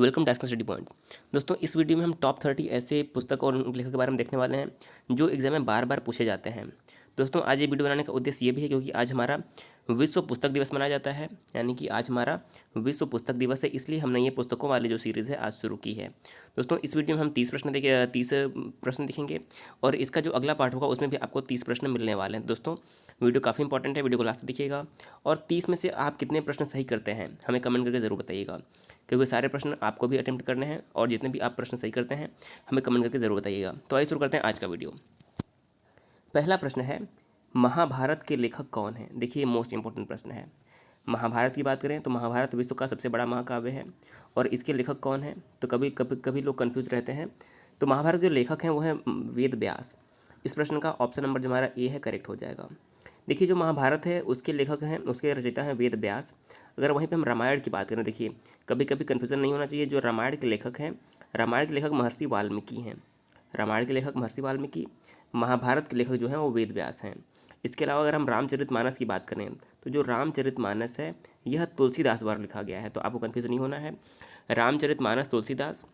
Welcome to study point. दोस्तों, इस video में हम टॉप 30 ऐसे पुस्तक और लेखक के बारे में देखने वाले हैं जो एग्जाम में बार बार पूछे जाते हैं। दोस्तों, आज ये वीडियो बनाने का उद्देश्य ये भी है क्योंकि आज हमारा विश्व पुस्तक दिवस मनाया जाता है, यानी कि आज हमारा विश्व पुस्तक दिवस है। इसलिए हमने ये पुस्तकों वाली जो सीरीज़ है आज शुरू की है। दोस्तों, इस वीडियो में हम 30 प्रश्न देखेंगे और इसका जो अगला पार्ट होगा उसमें भी आपको 30 प्रश्न मिलने वाले हैं। दोस्तों, वीडियो काफ़ी इंपॉर्टेंट है, वीडियो को लास्ट तक देखिएगा। और 30 में से आप कितने प्रश्न सही करते हैं हमें कमेंट करके ज़रूर बताइएगा, क्योंकि सारे प्रश्न आपको भी अटेम्प्ट करने हैं और जितने भी आप प्रश्न सही करते हैं हमें कमेंट करके ज़रूर बताइएगा। तो आइए शुरू करते हैं आज का वीडियो। पहला प्रश्न है, महाभारत के लेखक कौन है? देखिए, मोस्ट इंपॉर्टेंट प्रश्न है। महाभारत की बात करें तो महाभारत विश्व का सबसे बड़ा महाकाव्य है और इसके लेखक कौन है? तो कभी लोग कंफ्यूज रहते हैं। तो महाभारत जो लेखक हैं वो हैं वेद व्यास। इस प्रश्न का ऑप्शन नंबर जो हमारा ए है करेक्ट हो जाएगा। देखिए, जो महाभारत है उसके लेखक हैं, उसके रचयिता हैं वेद व्यास। अगर वहीं पे हम रामायण की बात करें, देखिए कभी कभी कन्फ्यूज़न नहीं होना चाहिए। जो रामायण के लेखक हैं, रामायण के लेखक महर्षि वाल्मीकि हैं। रामायण के लेखक महर्षि वाल्मीकि, महाभारत के लेखक जो हैं वो वेद व्यास हैं। इसके अलावा अगर हम रामचरितमानस की बात करें तो जो रामचरितमानस है यह तुलसीदास द्वारा लिखा गया है, तो आपको कन्फ्यूज़न नहीं होना है। रामचरितमानस तुलसीदास,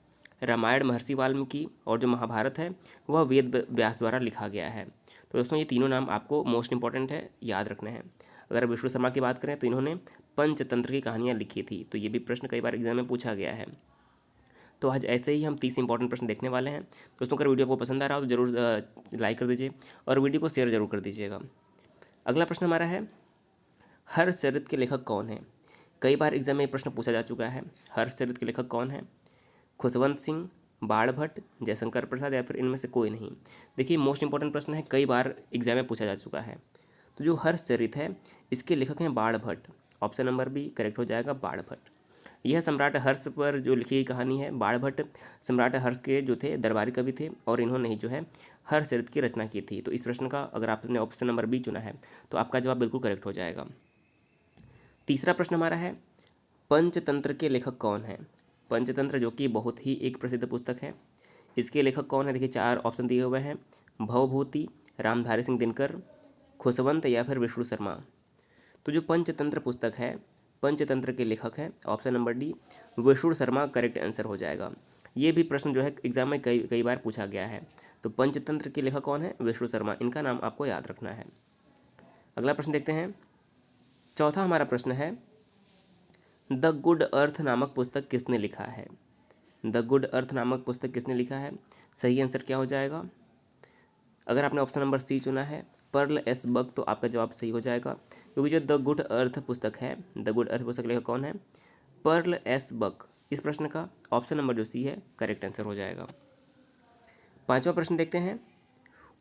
रामायण महर्षि वाल्मीकि और जो महाभारत है वह वेद व्यास द्वारा लिखा गया है। तो दोस्तों, ये तीनों नाम आपको मोस्ट इंपॉर्टेंट है, याद रखने हैं। अगर विष्णु शर्मा की बात करें तो इन्होंने पंचतंत्र की कहानियाँ लिखी थी, तो ये भी प्रश्न कई बार एग्जाम में पूछा गया है। तो आज ऐसे ही हम 30 इंपॉर्टेंट प्रश्न देखने वाले हैं। दोस्तों, अगर वीडियो आपको पसंद आ रहा हो तो ज़रूर लाइक कर दीजिए और वीडियो को शेयर जरूर कर दीजिएगा। अगला प्रश्न हमारा है, हर्षचरित के लेखक कौन है? कई बार एग्जाम में ये प्रश्न पूछा जा चुका है। हर्षचरित के लेखक कौन है? खुशवंत सिंह, बाणभट्ट, जयशंकर प्रसाद या फिर इनमें से कोई नहीं? देखिए, मोस्ट इंपॉर्टेंट प्रश्न है, कई बार एग्जाम में पूछा जा चुका है। तो जो हर्षचरित है इसके लेखक हैं Banabhatta. Option number B correct हो जाएगा, बाणभट्ट। यह सम्राट हर्ष पर जो लिखी गई कहानी है। बाणभट्ट सम्राट हर्ष के जो थे दरबारी कवि थे और इन्होंने ही जो है हर्षचरित की रचना की थी। तो इस प्रश्न का अगर आपने ऑप्शन नंबर बी चुना है तो आपका जवाब बिल्कुल करेक्ट हो जाएगा। तीसरा प्रश्न हमारा है, पंचतंत्र के लेखक कौन है? पंचतंत्र जो कि बहुत ही एक प्रसिद्ध पुस्तक है, इसके लेखक कौन है? देखिए, 4 ऑप्शन दिए हुए हैं, भवभूति, रामधारी सिंह दिनकर, खुशवंत या फिर विष्णु शर्मा। तो जो पंचतंत्र पुस्तक है, पंचतंत्र के लेखक हैं, option number D Vishnu Sharma correct answer हो जाएगा। ये भी प्रश्न जो है एग्जाम में कई बार पूछा गया है। तो पंचतंत्र के लेखक कौन है? विष्णु शर्मा। इनका नाम आपको याद रखना है। अगला प्रश्न देखते हैं। चौथा हमारा प्रश्न है, द गुड अर्थ नामक पुस्तक किसने लिखा है? द गुड अर्थ नामक पुस्तक किसने लिखा है? सही आंसर क्या हो जाएगा? अगर आपने ऑप्शन नंबर सी चुना है, पर्ल एस बक, तो आपका जवाब सही हो जाएगा, क्योंकि जो द गुड अर्थ पुस्तक है, द गुड अर्थ पुस्तक लेखक कौन है? Pearl S Buck. इस प्रश्न का ऑप्शन नंबर जो सी है करेक्ट आंसर हो जाएगा। पांचवा प्रश्न देखते हैं,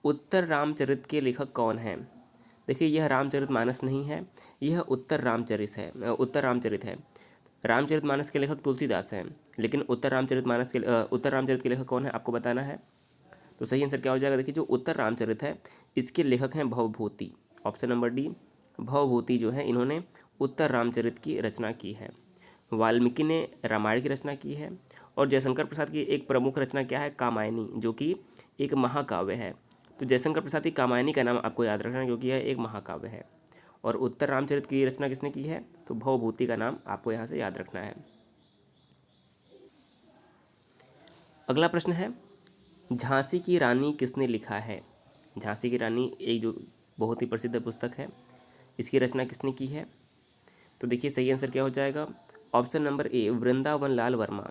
उत्तर रामचरित के लेखक कौन है? देखिए, यह रामचरितमानस नहीं है, यह उत्तर रामचरित है। रामचरितमानस के लेखक तुलसीदास हैं, लेकिन उत्तर रामचरित के लेखक कौन है आपको बताना है। तो सही आंसर क्या हो जाएगा? देखिए, जो उत्तर रामचरित है इसके लेखक हैं Bhavabhuti. Option number D Bhavabhuti जो है इन्होंने उत्तर रामचरित की रचना की है। वाल्मीकि ने रामायण की रचना की है और जयशंकर प्रसाद की एक प्रमुख रचना क्या है? कामायनी, जो कि एक महाकाव्य है। तो जयशंकर प्रसाद की कामायनी का नाम आपको याद रखना है, क्योंकि यह एक महाकाव्य है। और उत्तर रामचरित की रचना किसने की है? तो भवभूति का नाम आपको यहाँ से याद रखना है। अगला प्रश्न है, झांसी की रानी किसने लिखा है? झांसी की रानी एक जो बहुत ही प्रसिद्ध पुस्तक है, इसकी रचना किसने की है? तो देखिए, सही आंसर क्या हो जाएगा? Option number A Vrindavan Lal Verma.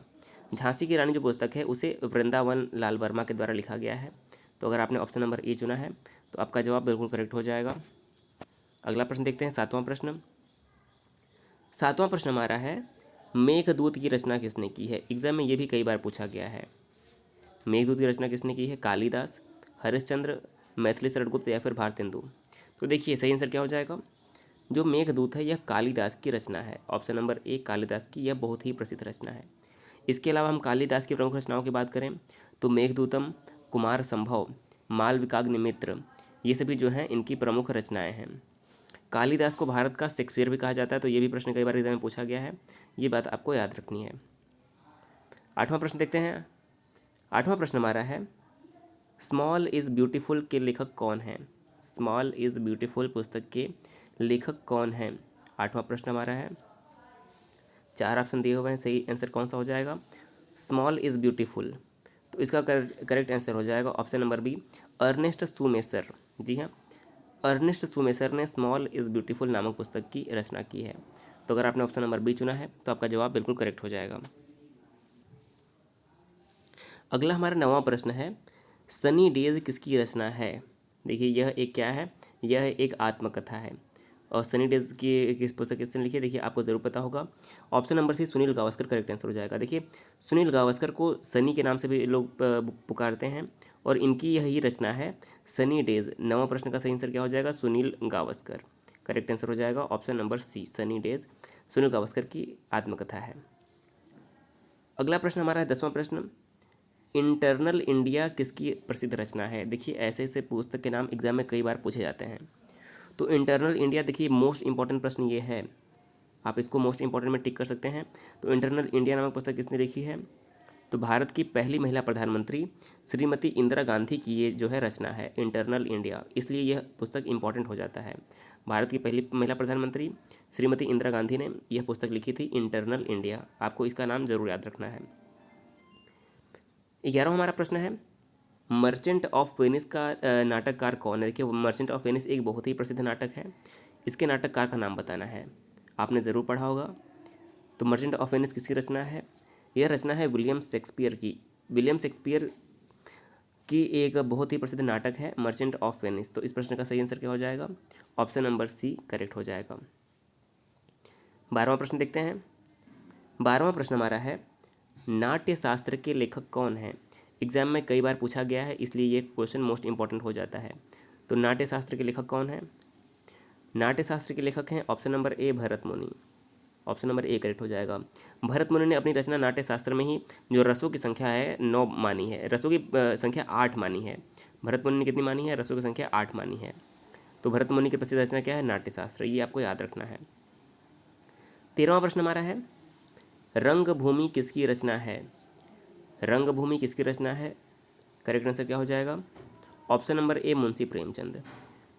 Jhansi की रानी जो पुस्तक है उसे वृंदावन लाल वर्मा के द्वारा लिखा गया है। तो अगर आपने ऑप्शन नंबर ए चुना है तो आपका जवाब बिल्कुल करेक्ट हो जाएगा। अगला प्रश्न देखते हैं, सातवां प्रश्न। सातवां प्रश्न हमारा है, मेघदूत की रचना किसने की है? एग्जाम में ये भी कई बार पूछा गया है। मेघदूत की रचना किसने की है? कालिदास, हरिश्चंद्र, मैथिली शरण गुप्त या फिर भारतेंदु। तो देखिए, सही आंसर क्या हो जाएगा? जो मेघदूत है यह कालिदास की रचना है। ऑप्शन नंबर ए कालिदास की, यह बहुत ही प्रसिद्ध रचना है। इसके अलावा हम कालिदास की प्रमुख रचनाओं की बात करें तो मेघदूतम, कुमार संभव, मालविकाग्निमित्र, ये सभी जो हैं इनकी प्रमुख रचनाएं हैं। कालिदास को भारत का शेक्सपियर भी कहा जाता है, तो ये भी प्रश्न कई बार एग्जाम में पूछा गया है, ये बात आपको याद रखनी है। आठवां प्रश्न देखते हैं। आठवां प्रश्न हमारा है, स्मॉल इज़ ब्यूटीफुल के लेखक कौन है? स्मॉल इज़ ब्यूटीफुल पुस्तक के लेखक कौन है? आठवां प्रश्न हमारा है। 4 ऑप्शन दिए हुए हैं, सही आंसर कौन सा हो जाएगा? Small is beautiful. तो इसका करेक्ट आंसर हो जाएगा option number B, Ernest Schumacher. जी हाँ, अर्नेस्ट शूमेकर ने स्मॉल इज़ ब्यूटीफुल नामक पुस्तक की रचना की है। तो अगर आपने ऑप्शन नंबर बी चुना है तो आपका जवाब बिल्कुल करेक्ट हो जाएगा। अगला हमारा 9वां प्रश्न है, सनी डेज किसकी रचना है। देखिए यह एक क्या है, यह एक आत्मकथा है। और सनी डेज की किस पुस्तक किसने लिखी है, देखिए आपको ज़रूर पता होगा। Option number C, Sunil Gavaskar correct answer हो जाएगा। देखिए सुनील गावस्कर को सनी के नाम से भी लोग पुकारते हैं और इनकी यही रचना है सनी डेज। 9वां प्रश्न का सही आंसर क्या हो जाएगा, सुनील गावस्कर। करेक्ट आंसर हो जाएगा option number C, Sunny Days Sunil Gavaskar की आत्मकथा है। अगला प्रश्न हमारा है 10वां प्रश्न, इंटरनल इंडिया किसकी प्रसिद्ध रचना है। देखिए ऐसे ऐसे पुस्तक के नाम एग्जाम में कई बार पूछे जाते हैं। तो इंटरनल इंडिया, देखिए मोस्ट इंपॉर्टेंट प्रश्न ये है, आप इसको मोस्ट इंपॉर्टेंट में टिक कर सकते हैं। तो इंटरनल इंडिया नामक पुस्तक किसने लिखी है, तो भारत की पहली महिला प्रधानमंत्री श्रीमती इंदिरा गांधी की ये जो है रचना है इंटरनल इंडिया, इसलिए यह पुस्तक इंपॉर्टेंट हो जाता है। भारत की पहली महिला प्रधानमंत्री श्रीमती इंदिरा गांधी ने यह पुस्तक लिखी थी इंटरनल इंडिया, आपको इसका नाम जरूर याद रखना है। 11वां हमारा प्रश्न है, मर्चेंट ऑफ वेनिस का नाटककार कौन है। देखिए मर्चेंट ऑफ वेनिस एक बहुत ही प्रसिद्ध नाटक है, इसके नाटककार का नाम बताना है, आपने ज़रूर पढ़ा होगा। तो मर्चेंट ऑफ वेनिस किसकी रचना है, यह रचना है विलियम शेक्सपियर की। विलियम शेक्सपियर की एक बहुत ही प्रसिद्ध नाटक है मर्चेंट ऑफ वेनिस। तो इस प्रश्न का सही आंसर क्या हो जाएगा, ऑप्शन नंबर सी करेक्ट हो जाएगा। 12वां प्रश्न देखते हैं। 12वां प्रश्न हमारा है, नाट्य शास्त्र के लेखक कौन हैं। एग्जाम में कई बार पूछा गया है, इसलिए ये क्वेश्चन मोस्ट इंपॉर्टेंट हो जाता है। तो नाट्य शास्त्र के लेखक कौन हैं, नाट्य शास्त्र के लेखक हैं ऑप्शन नंबर ए, भरत मुनि। ऑप्शन नंबर ए करेक्ट हो जाएगा। भरत मुनि ने अपनी रचना नाट्य शास्त्र में ही जो रसों की संख्या है 9 मानी है, रसों की संख्या 8 मानी है। भरत मुनि ने कितनी मानी है, रसों की संख्या 8 मानी है। तो भरत मुनि की प्रसिद्ध रचना क्या है, नाट्य शास्त्र, ये आपको याद रखना है। 13वां प्रश्न हमारा है, रंगभूमि किसकी रचना है। रंगभूमि किसकी रचना है, करेक्ट आंसर क्या हो जाएगा, option number A, Munshi Premchand.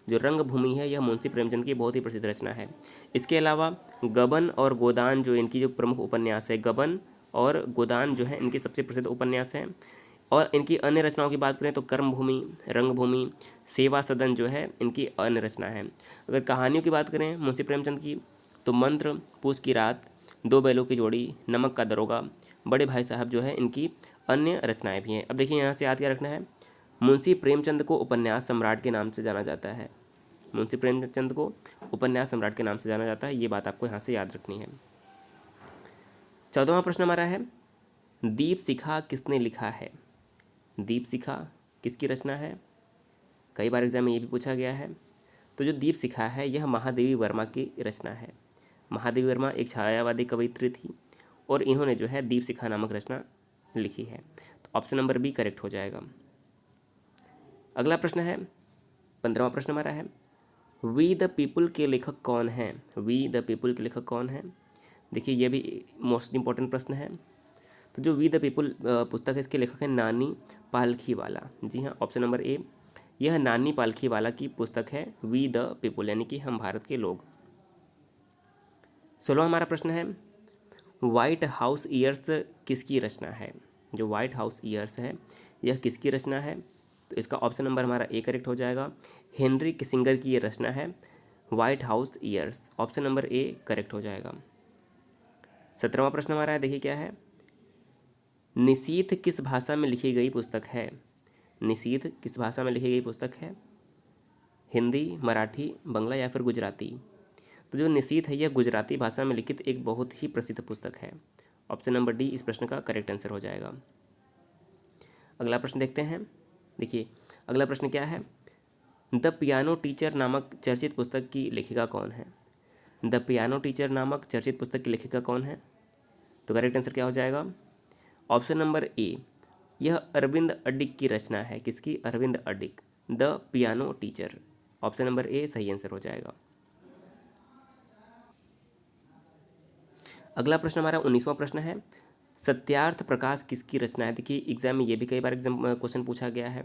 जो रंगभूमि है यह मुंशी प्रेमचंद की बहुत ही प्रसिद्ध रचना है। इसके अलावा गबन और गोदान जो इनकी जो प्रमुख उपन्यास है, गबन और गोदान जो है इनके सबसे प्रसिद्ध उपन्यास हैं। और इनकी अन्य रचनाओं की बात करें तो कर्मभूमि, रंगभूमि, सेवा सदन जो है इनकी अन्य रचना है। अगर कहानियों की बात करें मुंशी प्रेमचंद की, तो मंत्र, पूस की रात, दो बैलों की जोड़ी, नमक का दरोगा, बड़े भाई साहब जो है इनकी अन्य रचनाएं भी हैं। अब देखिए यहाँ से याद क्या रखना है, मुंशी प्रेमचंद को उपन्यास सम्राट के नाम से जाना जाता है। मुंशी प्रेमचंद को उपन्यास सम्राट के नाम से जाना जाता है, ये बात आपको यहाँ से याद रखनी है। 14वां प्रश्न हमारा है, दीप शिखा किसने लिखा है। दीप शिखा किसकी रचना है, कई बार एग्जाम में ये भी पूछा गया है। तो जो दीप शिखा है यह महादेवी वर्मा की रचना है। महादेवी वर्मा एक छायावादी कवयित्री थी और इन्होंने जो है दीप शिखा नामक रचना लिखी है। तो ऑप्शन नंबर बी करेक्ट हो जाएगा। अगला प्रश्न है, 15वां प्रश्न हमारा है, वी द पीपुल के लेखक कौन हैं। वी द पीपुल के लेखक कौन हैं, देखिए ये भी मोस्ट इंपॉर्टेंट प्रश्न है। तो जो वी द पीपुल पुस्तक है इसके लेखक हैं नानी पालखीवाला। जी हाँ, ऑप्शन नंबर ए, यह नानी पालखीवाला की पुस्तक है वी द पीपुल, यानी कि हम भारत के लोग। 16वां हमारा प्रश्न है, व्हाइट हाउस ईयर्स किसकी रचना है। जो व्हाइट हाउस ईयर्स है यह किसकी रचना है, तो इसका ऑप्शन नंबर हमारा ए करेक्ट हो जाएगा। हेनरी किसिंगर की ये रचना है white house years, option number A correct हो जाएगा। 17वां प्रश्न हमारा है, देखिए क्या है, निशीथ किस भाषा में लिखी गई पुस्तक है। निशीथ किस भाषा में लिखी गई पुस्तक है, हिंदी, मराठी, बंगला या फिर गुजराती। तो जो निशीथ है यह गुजराती भाषा में लिखित एक बहुत ही प्रसिद्ध पुस्तक है। ऑप्शन नंबर डी इस प्रश्न का करेक्ट आंसर हो जाएगा। अगला प्रश्न देखते हैं। देखिए अगला प्रश्न क्या है, द पियानो टीचर नामक चर्चित पुस्तक की लेखिका कौन है। द पियानो टीचर नामक चर्चित पुस्तक की लेखिका कौन है, तो करेक्ट आंसर क्या हो जाएगा, ऑप्शन नंबर ए, यह अरविंद अडिग की रचना है। किसकी, अरविंद अडिग, the piano teacher, option number A सही आंसर हो जाएगा। अगला प्रश्न हमारा 19वां प्रश्न है, सत्यार्थ प्रकाश किसकी रचना है। देखिए एग्जाम में ये भी कई बार क्वेश्चन पूछा गया है।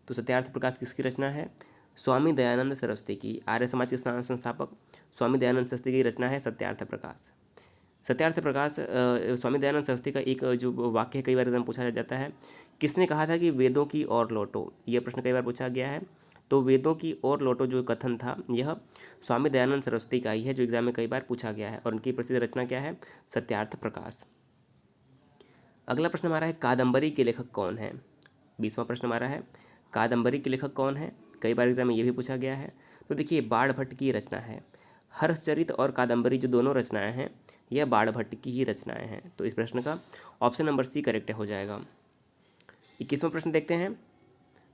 तो सत्यार्थ प्रकाश किसकी रचना है, स्वामी दयानंद सरस्वती की, आर्य समाज के संस्थापक स्वामी दयानंद सरस्वती की रचना है सत्यार्थ प्रकाश। सत्यार्थ प्रकाश स्वामी दयानंद सरस्वती का एक जो वाक्य है कई बार एग्जाम पूछा जाता है, किसने कहा था कि वेदों की ओर लौटो, यह प्रश्न कई बार पूछा गया है। तो वेदों की ओर लौटो जो कथन था यह स्वामी दयानंद सरस्वती का ही है, जो एग्जाम में कई बार पूछा गया है, और उनकी प्रसिद्ध रचना क्या है, सत्यार्थ प्रकाश। अगला प्रश्न हमारा है कादंबरी के लेखक कौन है। 20वां प्रश्न हमारा है कादंबरी के लेखक कौन है, कई बार एग्जाम में ये भी पूछा गया है। तो देखिए बाणभट्ट की रचना है, हर्षचरित और कादंबरी जो दोनों रचनाएं हैं यह बाणभट्ट की ही रचनाएं हैं। तो इस प्रश्न का ऑप्शन नंबर सी करेक्ट हो जाएगा। 21वां प्रश्न देखते हैं,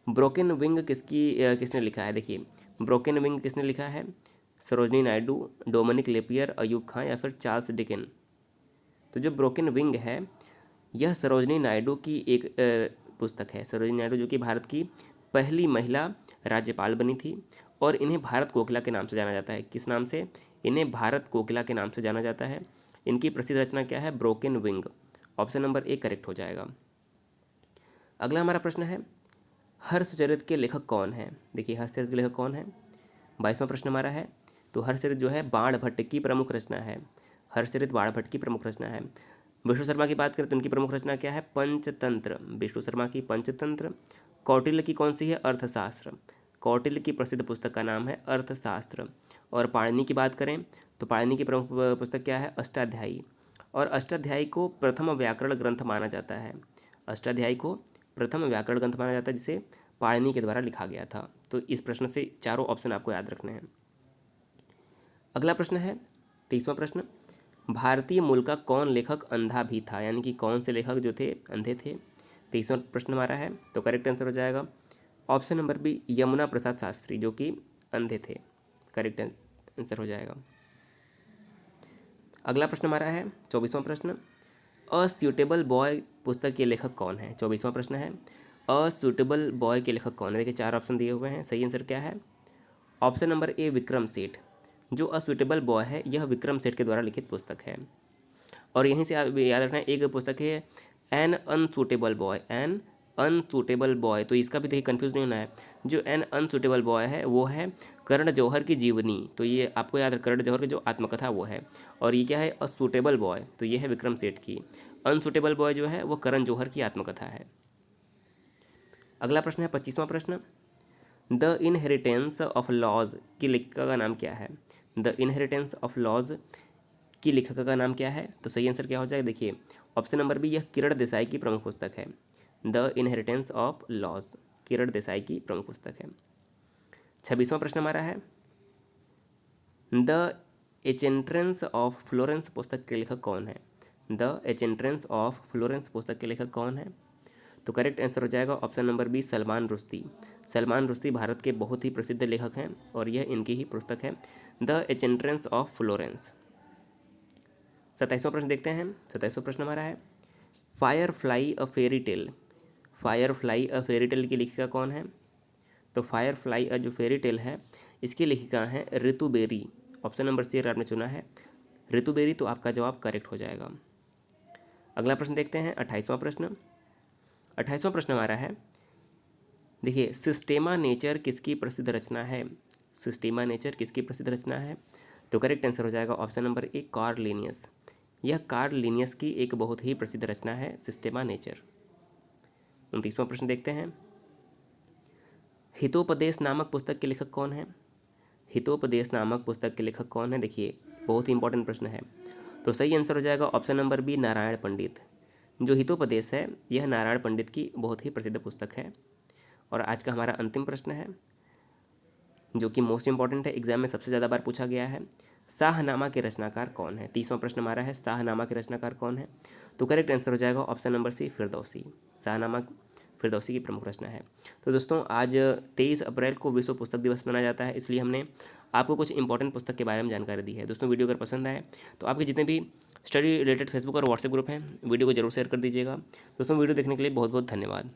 ब्रोकन विंग किसने लिखा है। देखिए ब्रोकन विंग किसने लिखा है, सरोजनी नायडू, डोमिनिक लेपियर, अयूब खां या फिर चार्ल्स डिकेन। तो जो ब्रोकन विंग है यह सरोजनी नायडू की एक पुस्तक है। सरोजनी नायडू जो कि भारत की पहली महिला राज्यपाल बनी थी, और इन्हें भारत कोकिला के नाम से जाना जाता है। किस नाम से, इन्हें भारत कोकिला के नाम से जाना जाता है। इनकी प्रसिद्ध रचना क्या है, broken wing. Option number A correct हो जाएगा। अगला हमारा प्रश्न है हर्षचरित के लेखक कौन है। देखिए हर्षचरित के लेखक कौन है, 22वां प्रश्न हमारा है। तो हर्षचरित जो है बाणभट्ट की प्रमुख रचना है, हर्षचरित बाणभट्ट की प्रमुख रचना है। विष्णु शर्मा की बात करें तो उनकी प्रमुख रचना क्या है, पंचतंत्र, विष्णु शर्मा की पंचतंत्र। कौटिल्य की कौन सी है, अर्थशास्त्र, कौटिल्य की प्रसिद्ध पुस्तक का नाम है अर्थशास्त्र। और पाणिनि की बात करें तो पाणिनि की प्रमुख पुस्तक क्या है, अष्टाध्यायी। और अष्टाध्यायी को प्रथम व्याकरण ग्रंथ माना जाता है, अष्टाध्यायी को प्रथम व्याकरण ग्रंथ माना जाता है जिसे पाणिनि के द्वारा लिखा गया था। तो इस प्रश्न से चारों ऑप्शन आपको याद रखने हैं। अगला प्रश्न है 23वां प्रश्न, भारतीय मूल का कौन लेखक अंधा भी था, यानी कि कौन से लेखक जो थे अंधे थे। 23वां प्रश्न हमारा है। तो करेक्ट आंसर हो जाएगा option number B, Yamuna Prasad Shastri जो कि अंधे थे, करेक्ट आंसर हो जाएगा। अगला प्रश्न हमारा है 24वां प्रश्न, अ सूटेबल बॉय पुस्तक के लेखक कौन है। 24वां प्रश्न है अ सूटेबल बॉय के लेखक कौन है। देखिए 4 ऑप्शन दिए हुए हैं, सही आंसर क्या है, option number A Vikram Seth. जो अ सूटेबल बॉय है यह विक्रम सेठ के द्वारा लिखित पुस्तक है। और यहीं से आप याद रखना एक पुस्तक है an unsuitable boy, an unsuitable boy. तो इसका भी देखिए कंफ्यूज नहीं होना है, जो एन अनसूटेबल बॉय है वो है कर्ण जौहर की जीवनी। तो ये आपको याद है, कर्ण जौहर की जो आत्मकथा वो है। और ये क्या है, अ सूटेबल बॉय, तो ये है विक्रम सेठ की। अनसूटेबल बॉय जो है वो कर्ण जौहर की आत्मकथा है। अगला प्रश्न है 25वां प्रश्न, द इनहेरिटेंस ऑफ लॉज की लेखिका का नाम क्या है। द इनहेरिटेंस ऑफ लॉज की लेखिका का नाम क्या है। तो सही आंसर क्या हो जाएगा, देखिए ऑप्शन नंबर बी, यह किरण देसाई की प्रमुख पुस्तक है। The inheritance of laws Kiran Desai की प्रमुख पुस्तक है। 26वां प्रश्न हमारा है, द एचेंट्रेंस ऑफ फ्लोरेंस पुस्तक के लेखक कौन है। द एचेंट्रेंस ऑफ फ्लोरेंस पुस्तक के लेखक कौन है। तो करेक्ट आंसर हो जाएगा option number B, Salman Rushdie. Salman Rushdie Bharat के बहुत ही प्रसिद्ध लेखक हैं और यह इनकी ही पुस्तक है, द एचेंट्रेंस ऑफ फ्लोरेंस। 27वां प्रश्न देखते हैं। 27वां प्रश्न हमारा है, fire fly a fairy tale, fire fly a fairy tale की लेखिका कौन है। तो फायर फ्लाई अ जो फेरी टेल है इसकी लेखिका है ऋतु बेरी। ऑप्शन नंबर सी आपने चुना है ऋतु बेरी, तो आपका जवाब करेक्ट हो जाएगा। अगला प्रश्न देखते हैं 28वां प्रश्न। 28वां प्रश्न हमारा है, देखिए सिस्टेमा नेचर किसकी प्रसिद्ध रचना है। सिस्टेमा नेचर किसकी प्रसिद्ध रचना है। तो करेक्ट आंसर हो जाएगा option number A, Karl Linnaeus. यह कार्ल लिनियस की एक बहुत ही प्रसिद्ध रचना है सिस्टेमा नेचर। 29वां प्रश्न देखते हैं, हितोपदेश नामक पुस्तक के लेखक कौन है। हितोपदेश नामक पुस्तक के लेखक कौन है। देखिए बहुत ही इंपॉर्टेंट प्रश्न है। तो सही आंसर हो जाएगा ऑप्शन नंबर बी, नारायण पंडित। जो हितोपदेश है यह नारायण पंडित की बहुत ही प्रसिद्ध पुस्तक है। और आज का हमारा अंतिम प्रश्न है जो कि मोस्ट इंपॉर्टेंट है, एग्जाम में सबसे ज़्यादा बार पूछा गया है, शाहनामा के रचनाकार कौन है। 30वां प्रश्न हमारा है, शाहनामा के रचनाकार कौन है। तो करेक्ट आंसर हो जाएगा option number C, Firdausi. Shahnameh Firdausi की प्रमुख रचना है। तो दोस्तों आज 23 अप्रैल को विश्व पुस्तक दिवस मनाया जाता है, इसलिए हमने आपको कुछ इंपॉर्टेंट पुस्तक के बारे में जानकारी दी है। दोस्तों वीडियो अगर पसंद आए तो आपके जितने भी स्टडी रिलेटेड फेसबुक और व्हाट्सएप ग्रुप हैं वीडियो को जरूर शेयर कर दीजिएगा। दोस्तों वीडियो देखने के लिए बहुत बहुत धन्यवाद।